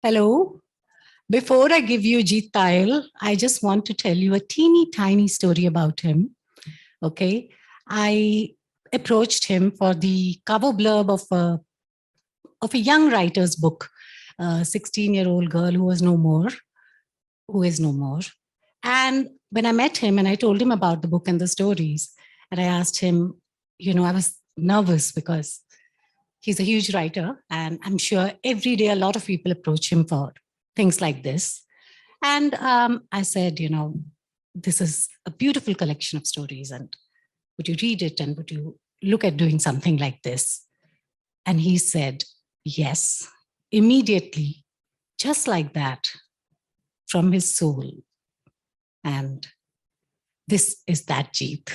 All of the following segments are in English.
Hello. Before I give you Jeet Thayil, I just want to tell you a teeny tiny story about him. Okay. I approached him for the cover blurb of a young writer's book, a 16-year-old girl who is no more. And when I met him and I told him about the book and the stories, and I asked him, I was nervous because he's a huge writer, and I'm sure every day a lot of people approach him for things like this. And I said, this is a beautiful collection of stories, and would you read it and would you look at doing something like this? And he said, yes, immediately, just like that, from his soul. And this is that Jeet.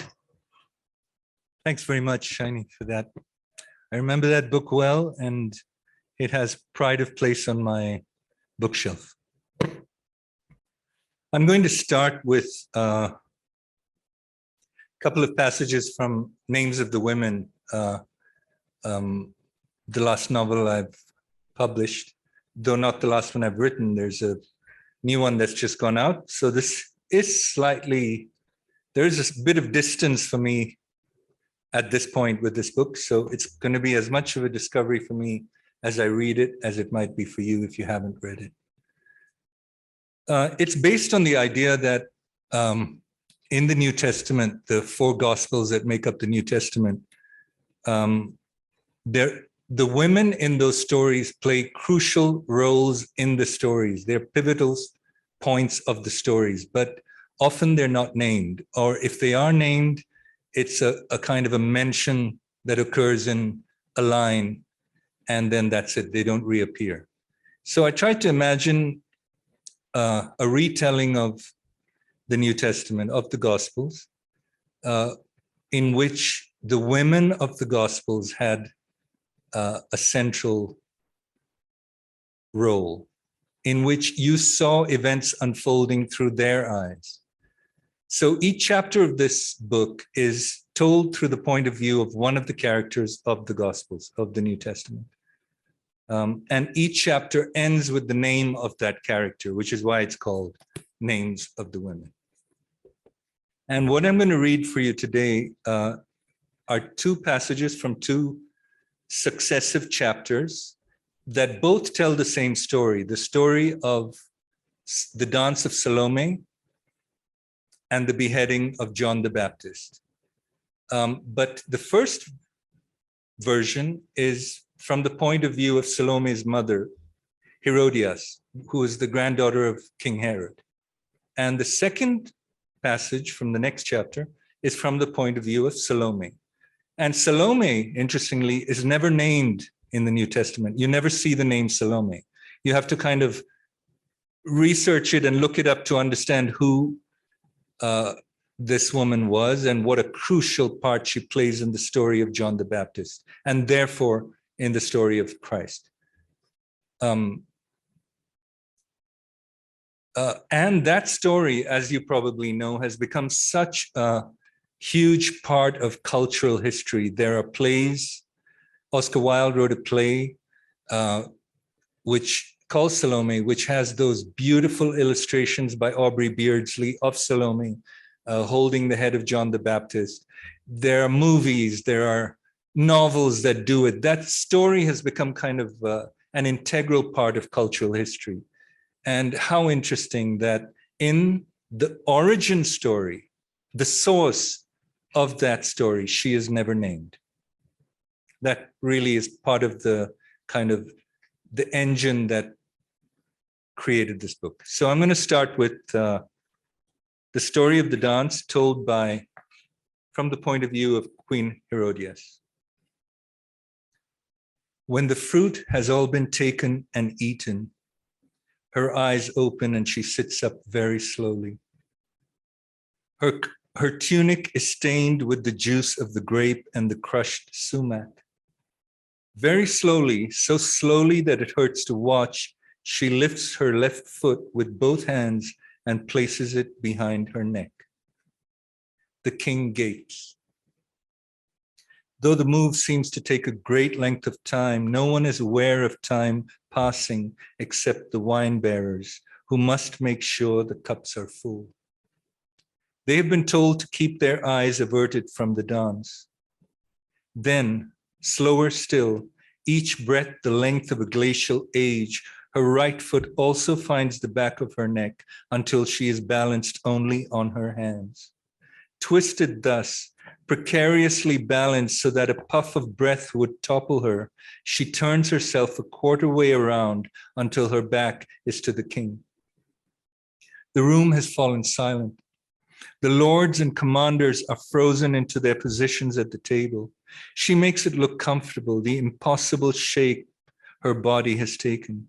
Thanks very much, Shiny, for that. I remember that book well, and it has pride of place on my bookshelf. I'm going to start with a couple of passages from Names of the Women, the last novel I've published, though not the last one I've written. There's a new one that's just gone out. So this is there is a bit of distance for me at this point with this book. So it's going to be as much of a discovery for me as I read it as it might be for you if you haven't read it. It's based on the idea that in the New Testament, the four Gospels that make up the New Testament, the women in those stories play crucial roles in the stories. They're pivotal points of the stories, but often they're not named. Or if they are named, it's a kind of a mention that occurs in a line, and then that's it. They don't reappear. So I tried to imagine a retelling of the New Testament, of the Gospels, in which the women of the Gospels had a central role, in which you saw events unfolding through their eyes. So each chapter of this book is told through the point of view of one of the characters of the Gospels, of the New Testament. And each chapter ends with the name of that character, which is why it's called Names of the Women. And what I'm going to read for you today are two passages from two successive chapters that both tell the same story, the story of the dance of Salome and the beheading of John the Baptist. But the first version is from the point of view of Salome's mother, Herodias, who is the granddaughter of King Herod. And the second passage from the next chapter is from the point of view of Salome. And Salome, interestingly, is never named in the New Testament. You never see the name Salome. You have to kind of research it and look it up to understand who this woman was and what a crucial part she plays in the story of John the Baptist, and therefore in the story of Christ. And that story, as you probably know, has become such a huge part of cultural history. There are plays. Oscar Wilde wrote a play which called Salome, which has those beautiful illustrations by Aubrey Beardsley of Salome holding the head of John the Baptist. There are movies, there are novels that do it. That story has become kind of an integral part of cultural history. And how interesting that in the origin story, the source of that story, she is never named. That really is part of the kind of the engine that created this book. So I'm going to start with the story of the dance told from the point of view of Queen Herodias. When the fruit has all been taken and eaten, her eyes open and she sits up very slowly. Her tunic is stained with the juice of the grape and the crushed sumac. Very slowly, so slowly that it hurts to watch, she lifts her left foot with both hands and places it behind her neck. The king gapes. Though the move seems to take a great length of time, no one is aware of time passing except the wine bearers, who must make sure the cups are full. They have been told to keep their eyes averted from the dance. Then, slower still, each breath the length of a glacial age, her right foot also finds the back of her neck until she is balanced only on her hands. Twisted thus, precariously balanced so that a puff of breath would topple her, she turns herself a quarter way around until her back is to the king. The room has fallen silent. The lords and commanders are frozen into their positions at the table. She makes it look comfortable, the impossible shape her body has taken.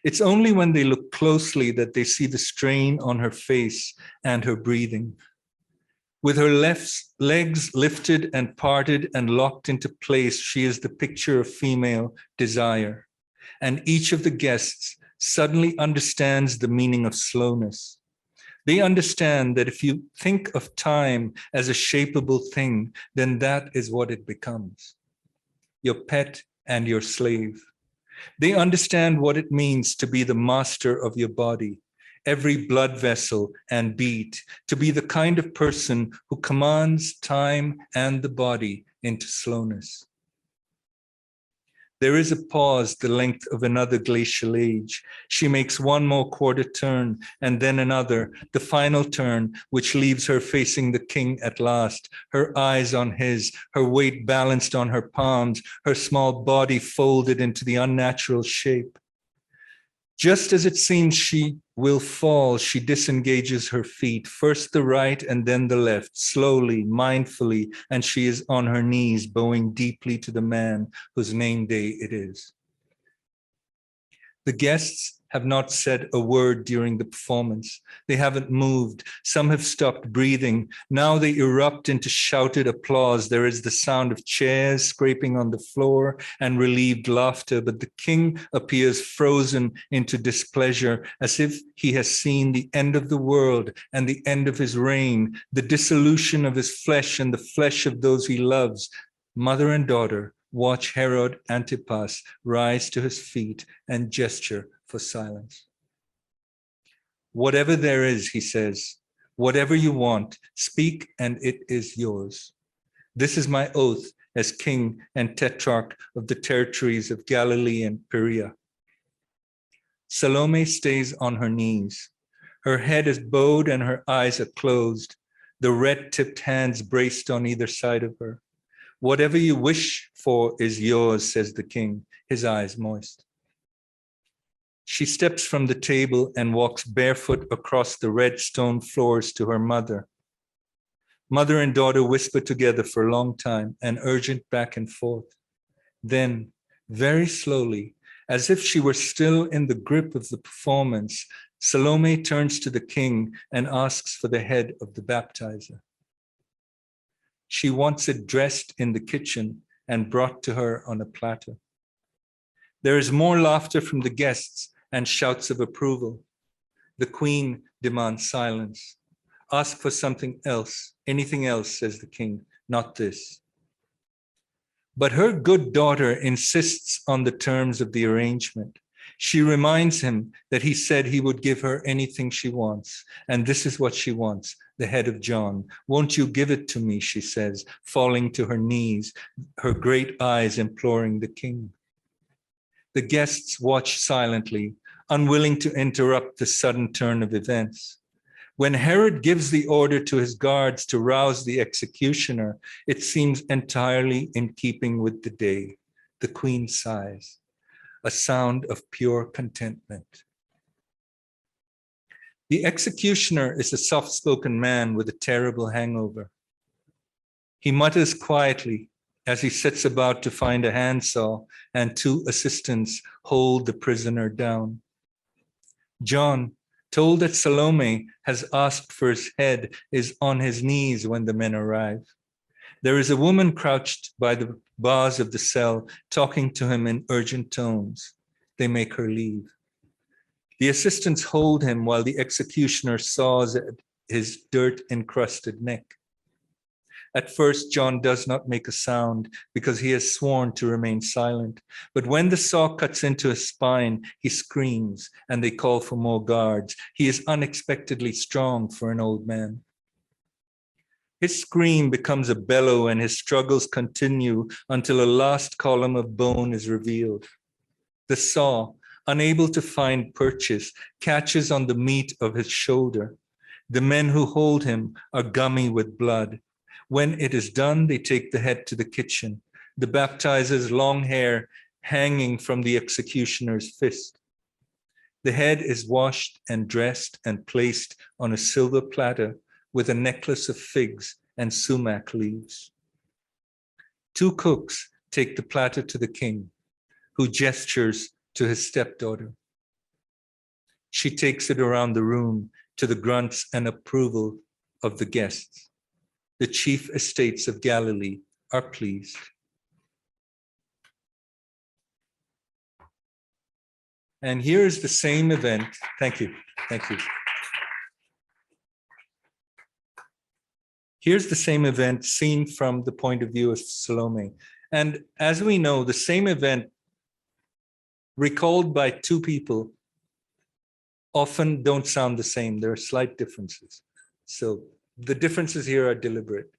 It's only when they look closely that they see the strain on her face and her breathing. With her legs lifted and parted and locked into place, she is the picture of female desire. And each of the guests suddenly understands the meaning of slowness. They understand that if you think of time as a shapeable thing, then that is what it becomes. Your pet and your slave. They understand what it means to be the master of your body, every blood vessel and beat, to be the kind of person who commands time and the body into slowness. There is a pause the length of another glacial age. She makes one more quarter turn and then another, the final turn, which leaves her facing the king at last, her eyes on his, her weight balanced on her palms, her small body folded into the unnatural shape. Just as it seems she will fall, she disengages her feet, first the right and then the left, slowly, mindfully, and she is on her knees, bowing deeply to the man whose name day it is. The guests have not said a word during the performance. They haven't moved. Some have stopped breathing. Now they erupt into shouted applause. There is the sound of chairs scraping on the floor and relieved laughter, but the king appears frozen into displeasure, as if he has seen the end of the world and the end of his reign, the dissolution of his flesh and the flesh of those he loves. Mother and daughter watch Herod Antipas rise to his feet and gesture for silence. Whatever there is, he says, whatever you want, speak and it is yours. This is my oath as king and tetrarch of the territories of Galilee and Perea. Salome stays on her knees. Her head is bowed and her eyes are closed, the red-tipped hands braced on either side of her. Whatever you wish for is yours, says the king, his eyes moist. She steps from the table and walks barefoot across the red stone floors to her mother. Mother and daughter whisper together for a long time, an urgent back and forth. Then, very slowly, as if she were still in the grip of the performance, Salome turns to the king and asks for the head of the baptizer. She wants it dressed in the kitchen and brought to her on a platter. There is more laughter from the guests and shouts of approval. The queen demands silence. Ask for something else, anything else, says the king, not this. But her good daughter insists on the terms of the arrangement. She reminds him that he said he would give her anything she wants, and this is what she wants, the head of John. Won't you give it to me, she says, falling to her knees, her great eyes imploring the king. The guests watch silently, unwilling to interrupt the sudden turn of events. When Herod gives the order to his guards to rouse the executioner, it seems entirely in keeping with the day. The queen sighs, a sound of pure contentment. The executioner is a soft-spoken man with a terrible hangover. He mutters quietly as he sets about to find a handsaw and two assistants hold the prisoner down. John, told that Salome has asked for his head, is on his knees when the men arrive. There is a woman crouched by the bars of the cell, talking to him in urgent tones. They make her leave. The assistants hold him while the executioner saws at his dirt-encrusted neck. At first, John does not make a sound because he has sworn to remain silent. But when the saw cuts into his spine, he screams and they call for more guards. He is unexpectedly strong for an old man. His scream becomes a bellow and his struggles continue until a last column of bone is revealed. The saw, unable to find purchase, catches on the meat of his shoulder. The men who hold him are gummy with blood. When it is done, they take the head to the kitchen, the baptizer's long hair hanging from the executioner's fist. The head is washed and dressed and placed on a silver platter with a necklace of figs and sumac leaves. 2 cooks take the platter to the king, who gestures to his stepdaughter. She takes it around the room to the grunts and approval of the guests. The chief estates of Galilee are pleased. And here is the same event. Thank you. Thank you. Here's the same event seen from the point of view of Salome. And as we know, the same event recalled by 2 people often don't sound the same. There are slight differences. So the differences here are deliberate.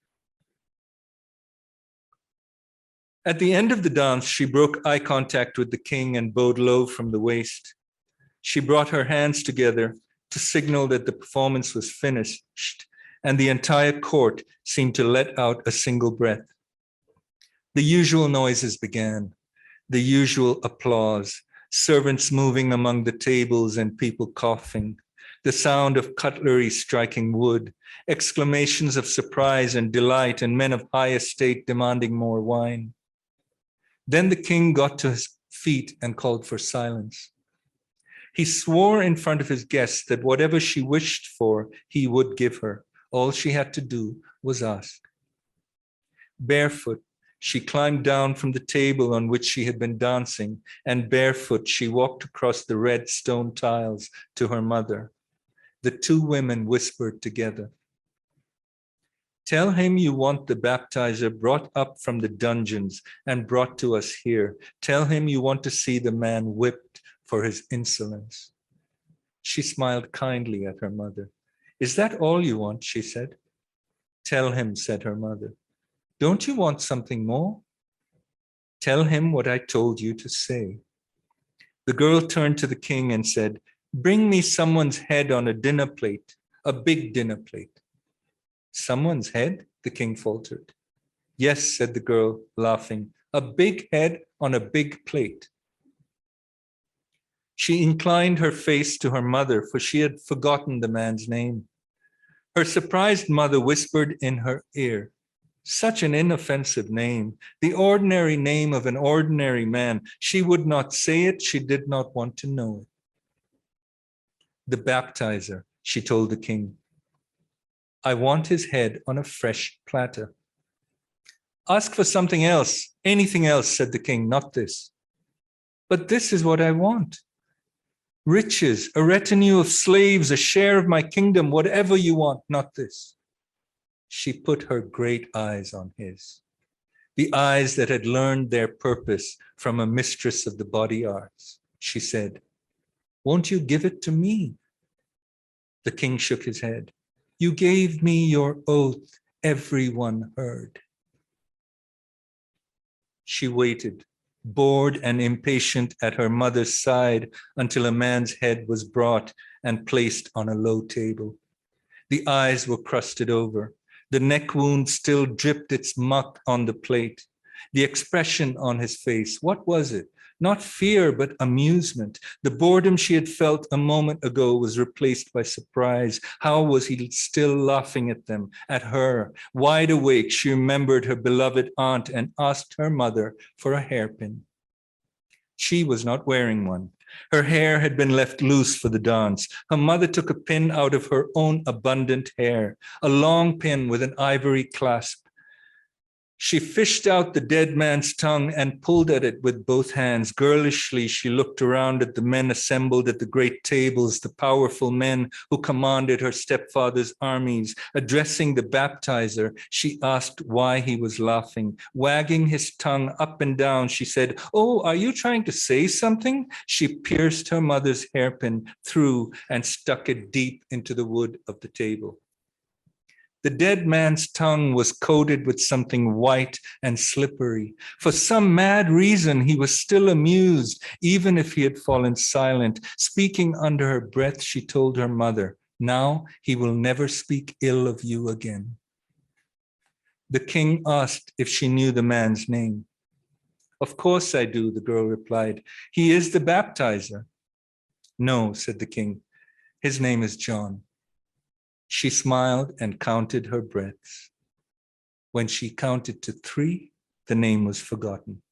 At the end of the dance, she broke eye contact with the king and bowed low from the waist. She brought her hands together to signal that the performance was finished, and the entire court seemed to let out a single breath. The usual noises began, the usual applause, servants moving among the tables and people coughing, the sound of cutlery striking wood, exclamations of surprise and delight, and men of high estate demanding more wine. Then the king got to his feet and called for silence. He swore in front of his guests that whatever she wished for, he would give her. All she had to do was ask. Barefoot, she climbed down from the table on which she had been dancing, and barefoot she walked across the red stone tiles to her mother. The 2 women whispered together. Tell him you want the baptizer brought up from the dungeons and brought to us here. Tell him you want to see the man whipped for his insolence. She smiled kindly at her mother. Is that all you want? She said. Tell him, said her mother. Don't you want something more? Tell him what I told you to say. The girl turned to the king and said, bring me someone's head on a dinner plate, a big dinner plate. Someone's head? The king faltered. Yes, said the girl, laughing, a big head on a big plate. She inclined her face to her mother, for she had forgotten the man's name. Her surprised mother whispered in her ear, such an inoffensive name, the ordinary name of an ordinary man. She would not say it, she did not want to know it. The baptizer, she told the king. I want his head on a fresh platter. Ask for something else, anything else, said the king, not this. But this is what I want. Riches, a retinue of slaves, a share of my kingdom, whatever you want, not this. She put her great eyes on his, the eyes that had learned their purpose from a mistress of the body arts. She said, won't you give it to me? The king shook his head. You gave me your oath, everyone heard. She waited, bored and impatient at her mother's side until a man's head was brought and placed on a low table. The eyes were crusted over. The neck wound still dripped its muck on the plate. The expression on his face, what was it? Not fear, but amusement. The boredom she had felt a moment ago was replaced by surprise. How was he still laughing at them, at her? Wide awake, she remembered her beloved aunt and asked her mother for a hairpin. She was not wearing one. Her hair had been left loose for the dance. Her mother took a pin out of her own abundant hair, a long pin with an ivory clasp. She fished out the dead man's tongue and pulled at it with both hands. Girlishly, she looked around at the men assembled at the great tables, the powerful men who commanded her stepfather's armies. Addressing the baptizer, she asked why he was laughing. Wagging his tongue up and down, she said, "Oh, are you trying to say something?" She pierced her mother's hairpin through and stuck it deep into the wood of the table. The dead man's tongue was coated with something white and slippery. For some mad reason, he was still amused, even if he had fallen silent. Speaking under her breath, she told her mother, "Now he will never speak ill of you again." The king asked if she knew the man's name. "Of course I do," the girl replied. "He is the baptizer." "No," said the king. "His name is John." She smiled and counted her breaths. When she counted to 3, the name was forgotten.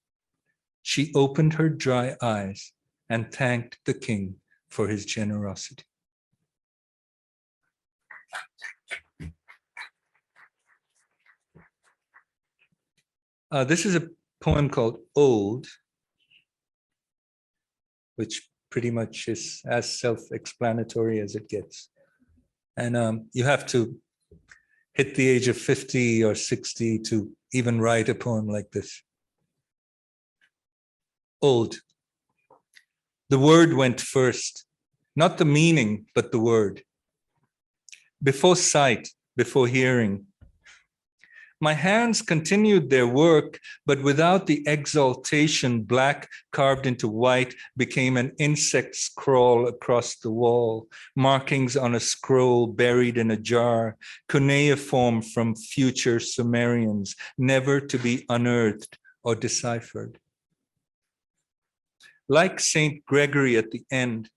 She opened her dry eyes and thanked the king for his generosity. This is a poem called Old, which pretty much is as self-explanatory as it gets. And you have to hit the age of 50 or 60 to even write a poem like this. Old. The word went first, not the meaning, but the word. Before sight, before hearing. My hands continued their work, but without the exaltation, black carved into white became an insect's crawl across the wall, markings on a scroll buried in a jar, cuneiform from future Sumerians, never to be unearthed or deciphered. Like Saint Gregory at the end,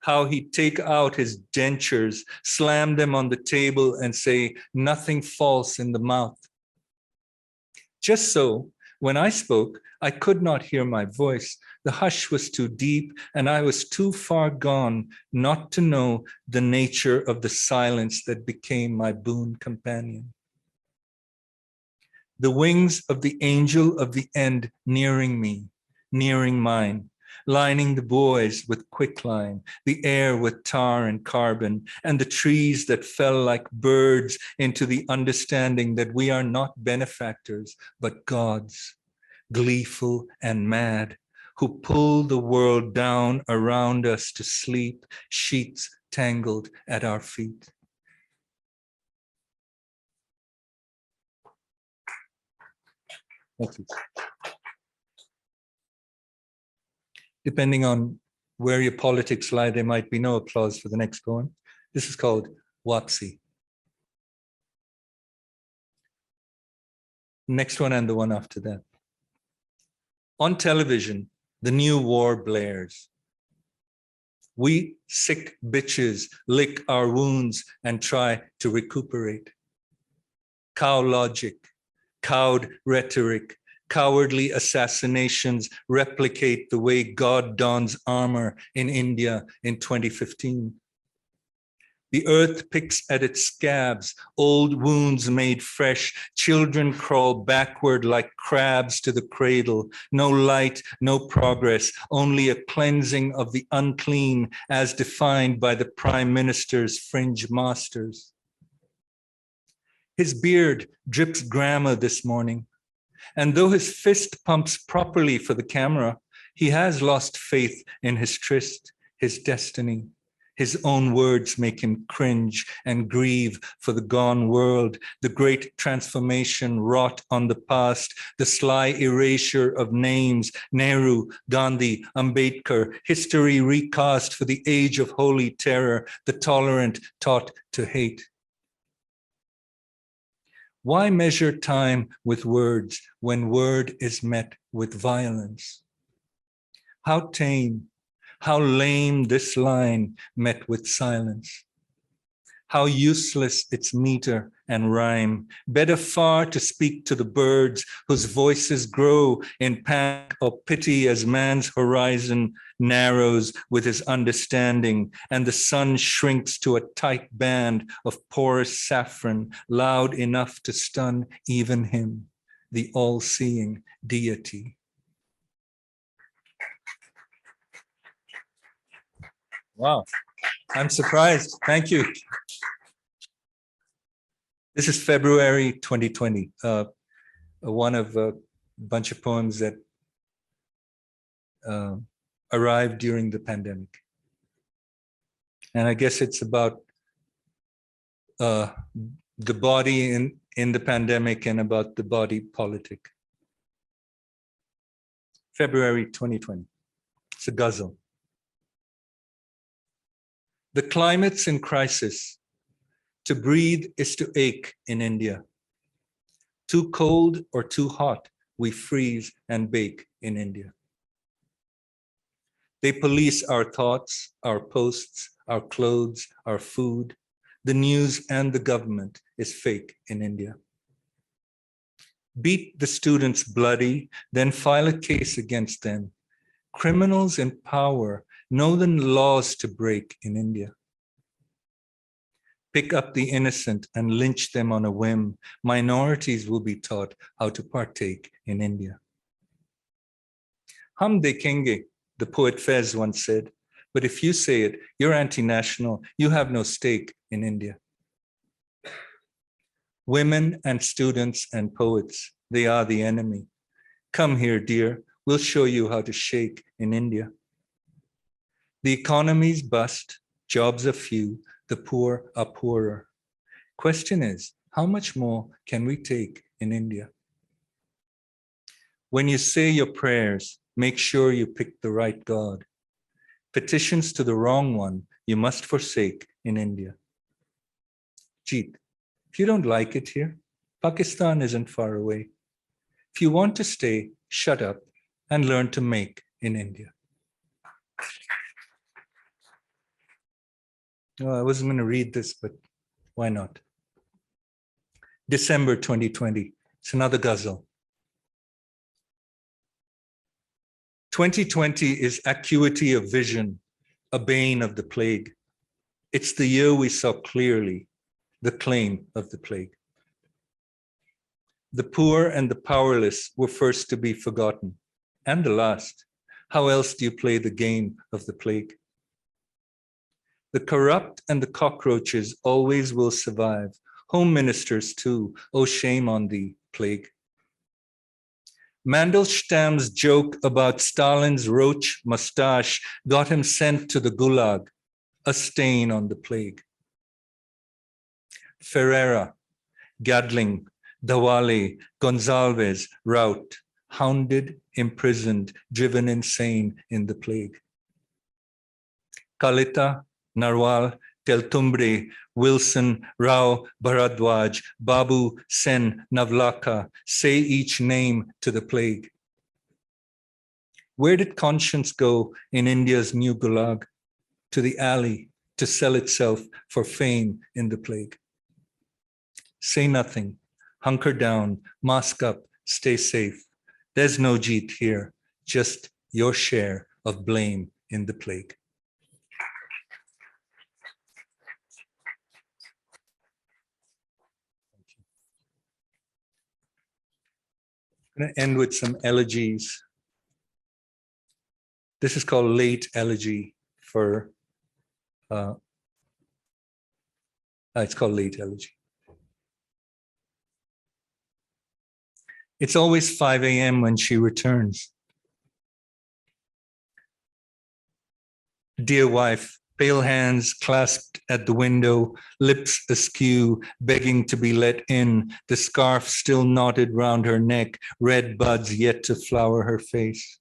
how he'd take out his dentures, slam them on the table and say, "Nothing false in the mouth." Just so, when I spoke, I could not hear my voice. The hush was too deep and I was too far gone not to know the nature of the silence that became my boon companion. The wings of the angel of the end nearing me, nearing mine, lining the boys with quicklime, the air with tar and carbon, and the trees that fell like birds into the understanding that we are not benefactors, but gods, gleeful and mad, who pull the world down around us to sleep, sheets tangled at our feet. Thank you. Depending on where your politics lie, there might be no applause for the next poem. This is called Wapsi. Next one and the one after that. On television, the new war blares. We sick bitches lick our wounds and try to recuperate. Cow logic, cowed rhetoric, cowardly assassinations replicate the way God dons armor in India in 2015. The earth picks at its scabs, old wounds made fresh, children crawl backward like crabs to the cradle, no light, no progress, only a cleansing of the unclean as defined by the Prime Minister's fringe masters. His beard drips grammar this morning. And though his fist pumps properly for the camera, he has lost faith in his tryst, his destiny. His own words make him cringe and grieve for the gone world, the great transformation wrought on the past, the sly erasure of names, Nehru, Gandhi, Ambedkar, history recast for the age of holy terror, the tolerant taught to hate. Why measure time with words when word is met with violence? How tame, how lame this line met with silence. How useless its meter and rhyme. Better far to speak to the birds whose voices grow in panic or pity as man's horizon narrows with his understanding and the sun shrinks to a tight band of porous saffron, loud enough to stun even him. the all-seeing deity. Wow, I'm surprised. Thank you. This is February 2020, one of a bunch of poems that arrived during the pandemic. And I guess it's about the body in the pandemic and about the body politic. February 2020. It's a ghazal. The climate's in crisis. To breathe is to ache in India. Too cold or too hot, we freeze and bake in India. They police our thoughts, our posts, our clothes, our food. The news and the government is fake in India. Beat the students bloody, then file a case against them. Criminals in power know the laws to break in India. Pick up the innocent and lynch them on a whim. Minorities will be taught how to partake in India. Hum dekhenge, the poet Fez once said, but if you say it, you're anti-national, you have no stake in India. Women and students and poets, they are the enemy. Come here, dear, we'll show you how to shake in India. The economy's bust, jobs are few, the poor are poorer. Question is, how much more can we take in India? When you say your prayers, make sure you pick the right God. Petitions to the wrong one, you must forsake in India. Jeet, if you don't like it here, Pakistan isn't far away. If you want to stay, shut up and learn to make in India. Oh, I wasn't going to read this, but why not? December 2020. It's another ghazal. 2020 is acuity of vision, a bane of the plague. It's the year we saw clearly the claim of the plague. The poor and the powerless were first to be forgotten, and the last. How else do you play the game of the plague? The corrupt and the cockroaches always will survive. Home ministers too, oh shame on thee, plague. Mandelstam's joke about Stalin's roach mustache got him sent to the gulag, a stain on the plague. Ferreira, Gadling, Dawale, Gonzalez, Rout, hounded, imprisoned, driven insane in the plague. Kalita, Narwal, Teltumbre, Wilson, Rao, Bharadwaj, Babu, Sen, Navlaka, say each name to the plague. Where did conscience go in India's new gulag? To the alley to sell itself for fame in the plague. Say nothing, hunker down, mask up, stay safe. There's no Jeet here, just your share of blame in the plague. I'm going to end with some elegies. This is called Late Elegy for, it's called Late Elegy. It's always 5 a.m. when she returns. Dear wife, pale hands clasped at the window, lips askew, begging to be let in, the scarf still knotted round her neck, red buds yet to flower her face.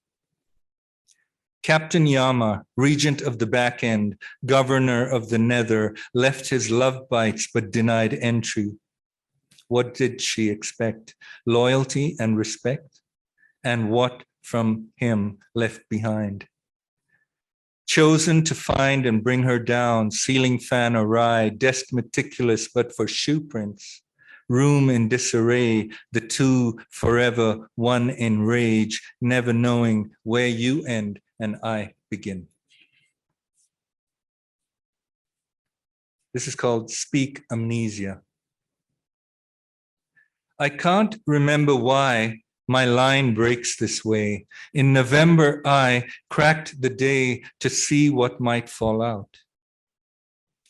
Captain Yama, regent of the back end, governor of the nether, left his love bites but denied entry. What did she expect? Loyalty and respect? And what from him left behind? Chosen to find and bring her down, ceiling fan awry, desk meticulous but for shoe prints, room in disarray, the two forever, one in rage, never knowing where you end and I begin. This is called Speak Amnesia. I can't remember why my line breaks this way. In November, I cracked the day to see what might fall out.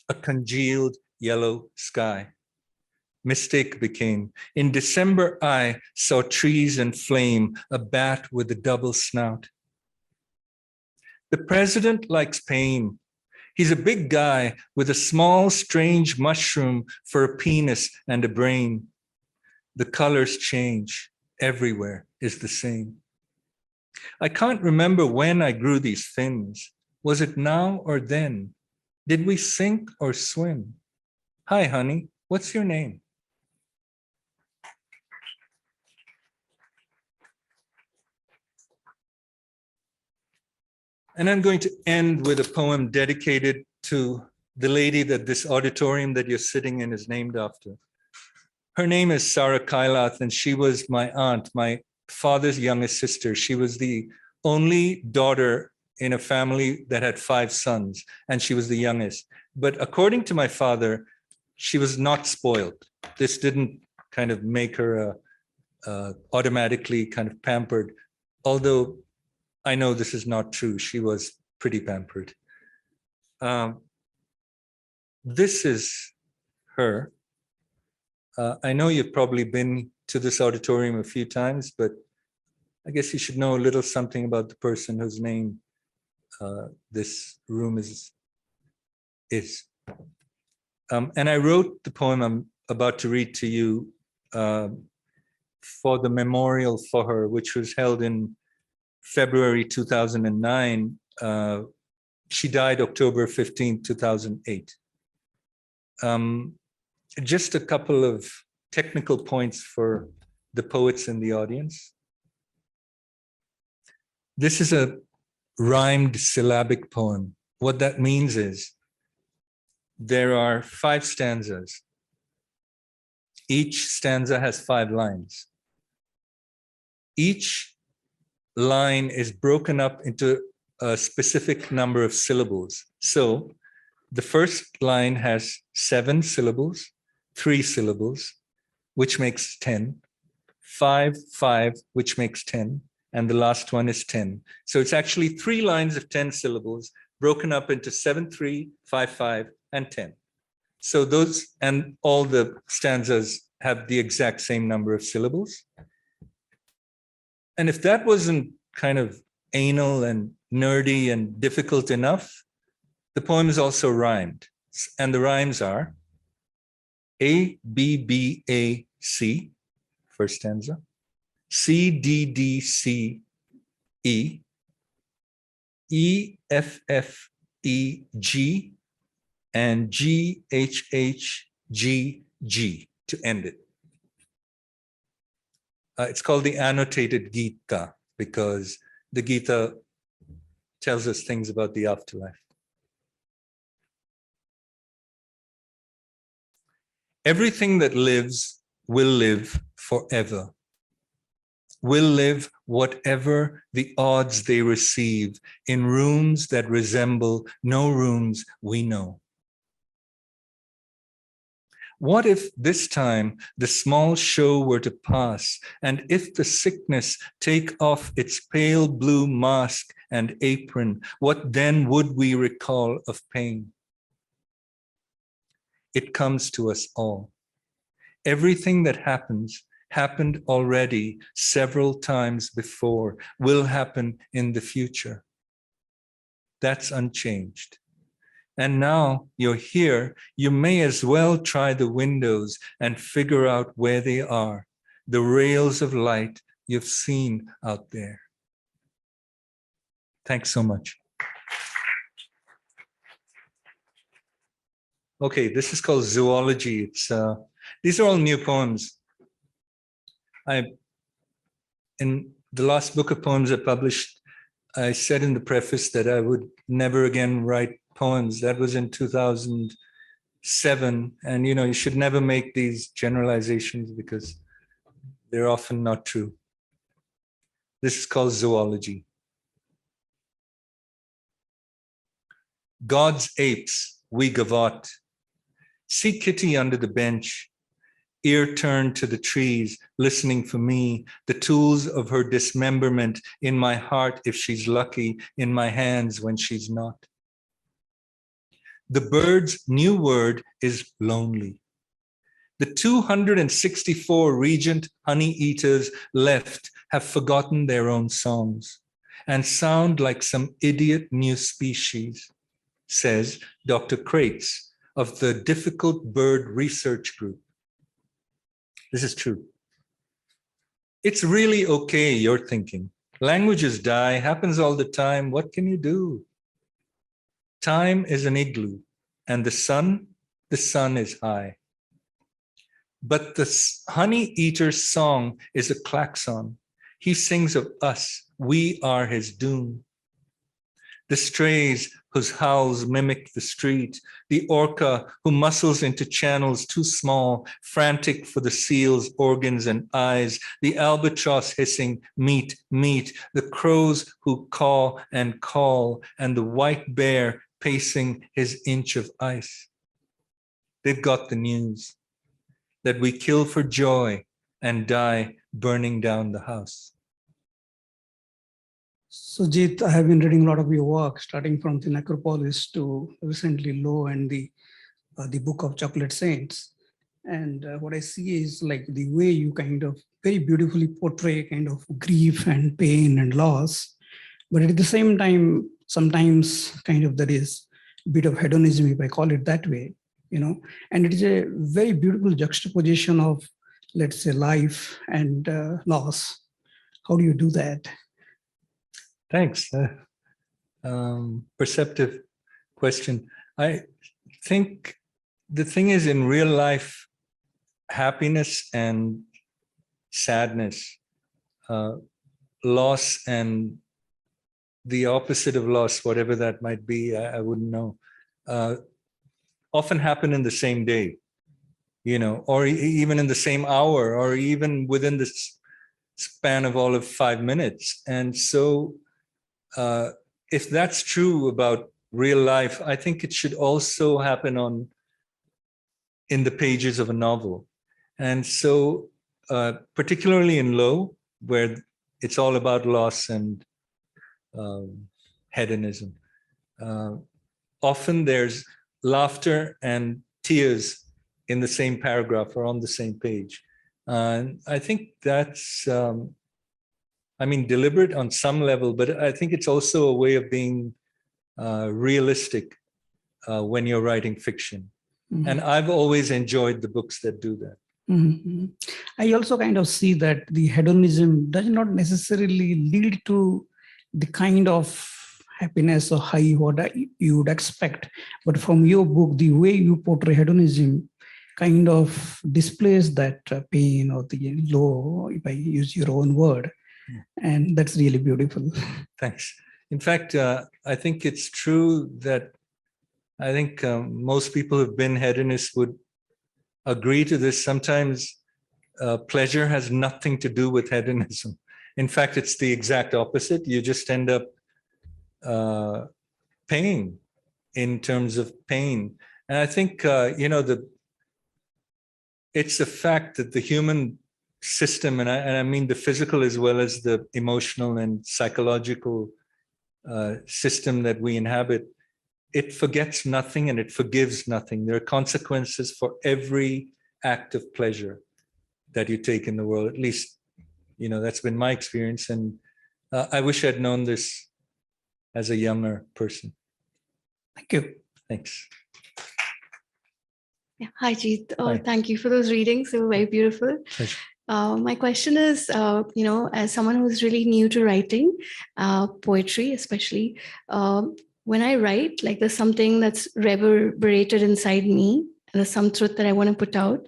A congealed yellow sky. Mistake became. In December, I saw trees in flame, a bat with a double snout. The president likes pain. He's a big guy with a small, strange mushroom for a penis and a brain. The colors change. Everywhere is the same. I can't remember when I grew these fins. Was it now or then? Did we sink or swim? Hi, honey. What's your name? And I'm going to end with a poem dedicated to the lady that this auditorium that you're sitting in is named after. Her name is Sarah Kailath, and she was my aunt, my father's youngest sister. She was the only daughter in a family that had 5 sons, and she was the youngest. But according to my father, she was not spoiled. This didn't kind of make her automatically kind of pampered, although I know this is not true. She was pretty pampered. This is her. I know you've probably been to this auditorium a few times, but I guess you should know a little something about the person whose name this room is. And I wrote the poem I'm about to read to you for the memorial for her, which was held in February 2009. She died October 15, 2008. Just a couple of technical points for the poets in the audience. This is a rhymed syllabic poem. What that means is there are 5 stanzas. Each stanza has 5 lines. Each line is broken up into a specific number of syllables. So the first line has 7 syllables, 3 syllables, which makes 10, 5, 5, which makes 10, and the last one is 10. So it's actually 3 lines of 10 syllables broken up into 7, 3, 5, 5, and 10. So those, and all the stanzas have the exact same number of syllables. And if that wasn't kind of anal and nerdy and difficult enough, the poem is also rhymed. And the rhymes are A, B, B, A, C, first stanza, C, D, D, C, E, E, F, F, E, G, and G, H, H, G, G to end it. It's called the Annotated Gita because the Gita tells us things about the afterlife. Everything that lives will live forever, will live whatever the odds they receive in rooms that resemble no rooms we know. What if this time the small show were to pass, and if the sickness take off its pale blue mask and apron, what then would we recall of pain? It comes to us all. Everything that happens happened already several times before, will happen in the future. That's unchanged. And now you're here, you may as well try the windows and figure out where they are, the rails of light you've seen out there. Thanks so much. Okay, this is called Zoology. It's these are all new poems. In the last book of poems I published, I said in the preface that I would never again write poems. That was in 2007. And you should never make these generalizations because they're often not true. This is called Zoology. God's apes, we gavotte. See Kitty under the bench. ear turned to the trees, listening for me, the tools of her dismemberment in my heart if she's lucky, in my hands when she's not. The bird's new word is lonely. The 264 regent honey eaters left have forgotten their own songs and sound like some idiot new species, says Dr. Kraitz of the Difficult Bird Research Group. This is true. It's really okay, you're thinking. Languages die, happens all the time. What can you do? Time is an igloo, and the sun is high. But the honey eater's song is a klaxon. He sings of us. We are his doom. The strays whose howls mimic the street, the orca who muscles into channels too small, frantic for the seal's organs and eyes, the albatross hissing, meat, meat, the crows who caw and call, and the white bear pacing his inch of ice. They've got the news that we kill for joy and die burning down the house. So Jeet, I have been reading a lot of your work, starting from the Necropolis to recently Low and the Book of Chocolate Saints. And what I see is like the way you kind of very beautifully portray kind of grief and pain and loss. But at the same time, sometimes kind of there is a bit of hedonism, if I call it that way, you know, and it is a very beautiful juxtaposition of, let's say, life and loss. How do you do that? Thanks. Perceptive question. I think the thing is, in real life, happiness and sadness, loss and the opposite of loss, whatever that might be, I wouldn't know, often happen in the same day, you know, or even in the same hour, or even within the span of all of 5 minutes. And so if that's true about real life, I think it should also happen in the pages of a novel. And so particularly in Low, where it's all about loss and hedonism, often there's laughter and tears in the same paragraph or on the same page. And I think that's, I mean, deliberate on some level, but I think it's also a way of being realistic when you're writing fiction. Mm-hmm. And I've always enjoyed the books that do that. Mm-hmm. I also kind of see that the hedonism does not necessarily lead to the kind of happiness or high what you would expect. But from your book, the way you portray hedonism kind of displays that pain or the low, if I use your own word. And that's really beautiful. Thanks. In fact, I think it's true that I think most people who've been hedonists would agree to this. Sometimes pleasure has nothing to do with hedonism. In fact, it's the exact opposite. You just end up paying in terms of pain. And I think, you know, it's a fact that the human system, and I mean the physical as well as the emotional and psychological system that we inhabit, it forgets nothing and it forgives nothing. There are consequences for every act of pleasure that you take in the world. At least, you know, that's been my experience. And I wish I'd known this as a younger person. Thank you. Thanks. Yeah. Hi, Jeet. Hi. Thank you for those readings. They were very beautiful. Pleasure. My question is, you know, as someone who's really new to writing, poetry especially, when I write, like there's something that's reverberated inside me, and there's some truth that I want to put out.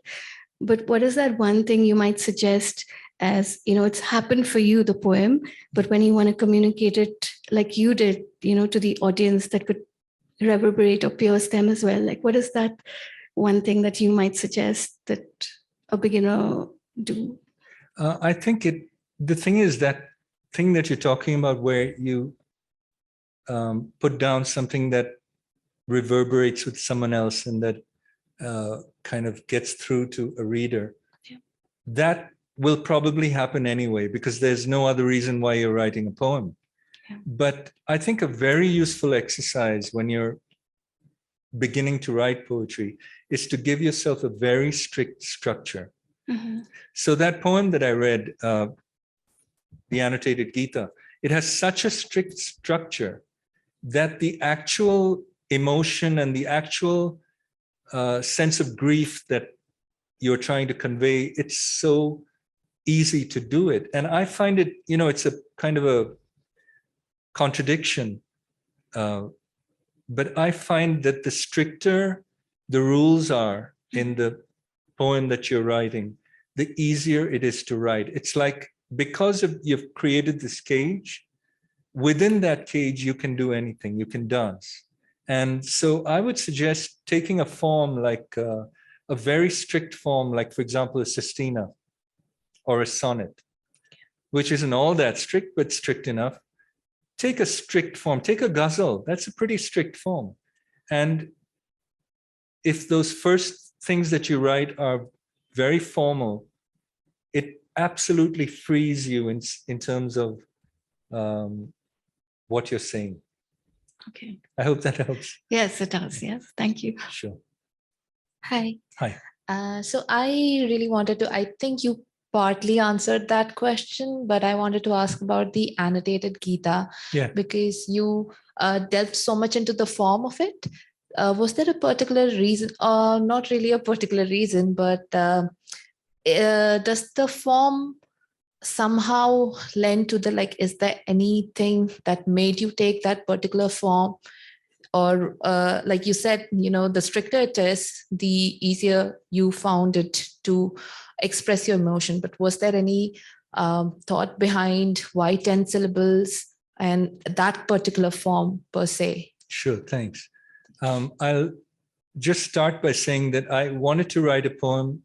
But what is that one thing you might suggest as, you know, it's happened for you, the poem, but when you want to communicate it like you did, you know, to the audience that could reverberate or pierce them as well? Like, what is that one thing that you might suggest that a beginner do? I think the thing is that thing that you're talking about where you put down something that reverberates with someone else and that kind of gets through to a reader. that will probably happen anyway, because there's no other reason why you're writing a poem. Yeah. But I think a very useful exercise when you're beginning to write poetry is to give yourself a very strict structure. So that poem that I read, the Annotated Gita, it has such a strict structure that the actual emotion and the actual sense of grief that you're trying to convey, it's so easy to do it. And I find it, it's a kind of a contradiction. But I find that the stricter the rules are in the poem that you're writing, the easier it is to write. It's like, because you've created this cage, within that cage, you can do anything, you can dance. And so I would suggest taking a form like a very strict form, like, for example, a sestina or a sonnet, which isn't all that strict, but strict enough. Take a strict form, take a ghazal, that's a pretty strict form. And if those first things that you write are very formal, it absolutely frees you in terms of what you're saying. Okay. I hope that helps. Yes, it does. Yes. Thank you. Sure. Hi. Hi. So I really wanted to, I think you partly answered that question, but I wanted to ask about the Annotated Gita, Yeah. because you delved so much into the form of it. Was there a particular reason, or not really a particular reason, but does the form somehow lend to the, like, is there anything that made you take that particular form? Or like you said, the stricter it is, the easier you found it to express your emotion. But was there any thought behind why 10 syllables and that particular form per se? Sure, thanks. I'll just start by saying that I wanted to write a poem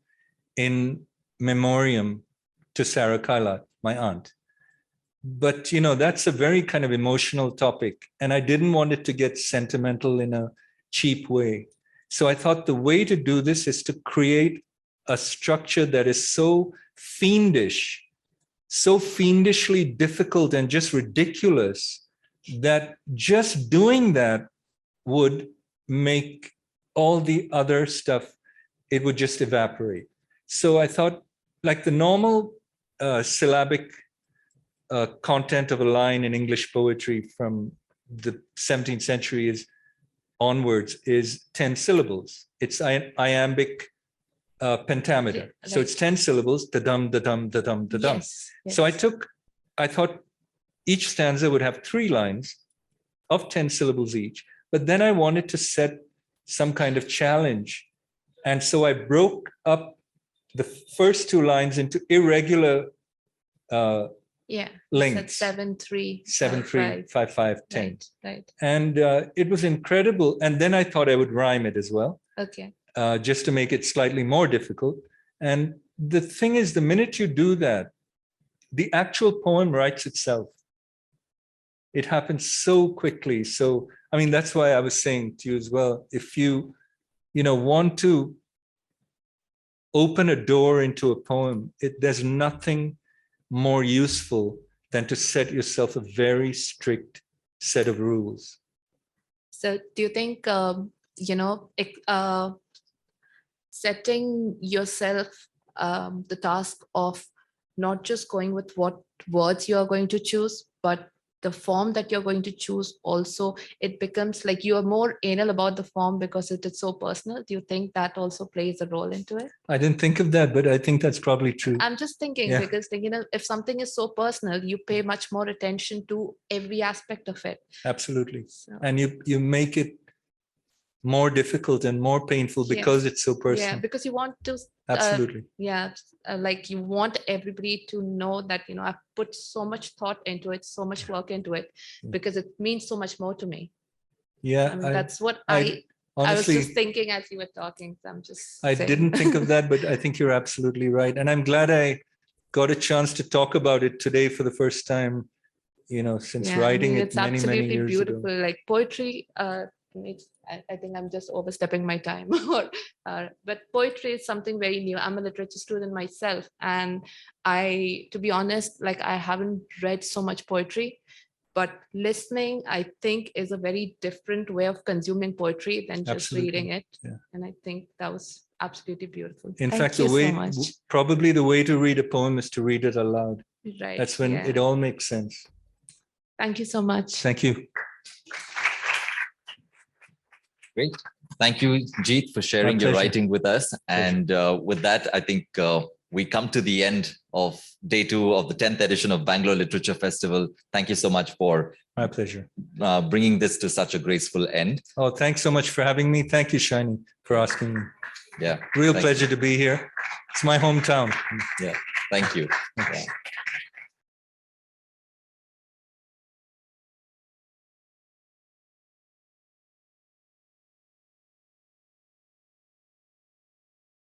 in memoriam to Sarah Kailat, my aunt. But, that's a very kind of emotional topic, and I didn't want it to get sentimental in a cheap way. So I thought the way to do this is to create a structure that is so fiendish, so fiendishly difficult and just ridiculous, that just doing that would make all the other stuff, it would just evaporate. So I thought, like the normal syllabic content of a line in English poetry from the 17th century onwards is 10 syllables. It's iambic pentameter. Okay, so it's 10 syllables, da-dum, da-dum, da-dum, da-dum. Yes, So I thought each stanza would have 3 lines of 10 syllables each, but then I wanted to set some kind of challenge. And so I broke up the first 2 lines into irregular yeah, lengths. 7, 3, 7, 3, 5, 5, 10. Right. And it was incredible. And then I thought I would rhyme it as well, Okay. just to make it slightly more difficult. And the thing is, the minute you do that, the actual poem writes itself. It happens so quickly. So, I mean, that's why I was saying to you as well, if you want to open a door into a poem, there's nothing more useful than to set yourself a very strict set of rules. So do you think, setting yourself the task of not just going with what words you are going to choose, but the form that you're going to choose also, it becomes like you are more anal about the form because it is so personal? Do you think that also plays a role into it? I didn't think of that, but I think that's probably true. I'm just thinking, Yeah. because if something is so personal, you pay much more attention to every aspect of it. Absolutely. So, And you make it more difficult and more painful because it's so personal. yeah, because you want to, Absolutely. like you want everybody to know that, I've put so much thought into it, so much work into it, Yeah. because it means so much more to me. Yeah. I mean, that's what I I was honestly, just thinking as you were talking. So I'm just I saying. didn't think of that, but I think you're absolutely right. And I'm glad I got a chance to talk about it today for the first time, since Yeah, I writing mean, it it's many, many absolutely years beautiful. ago. Like poetry, I think I'm just overstepping my time. But poetry is something very new. I'm a literature student myself. And to be honest, like I haven't read so much poetry, but listening, I think, is a very different way of consuming poetry than just Absolutely. reading it. Yeah. And I think that was absolutely beautiful. In Thank fact, you the way, so much. probably the way to read a poem is to read it aloud. Right. That's when it all makes sense. Thank you so much. Thank you. Great. Thank you, Jeet, for sharing your pleasure. writing with us. And with that, I think we come to the end of day 2 of the 10th edition of Bangalore Literature Festival. Thank you so much for My pleasure. Bringing this to such a graceful end. Oh, thanks so much for having me. Thank you, Shiny, for asking me. Yeah. Real pleasure to be here. It's my hometown. Yeah. Thank you. Thanks. Yeah.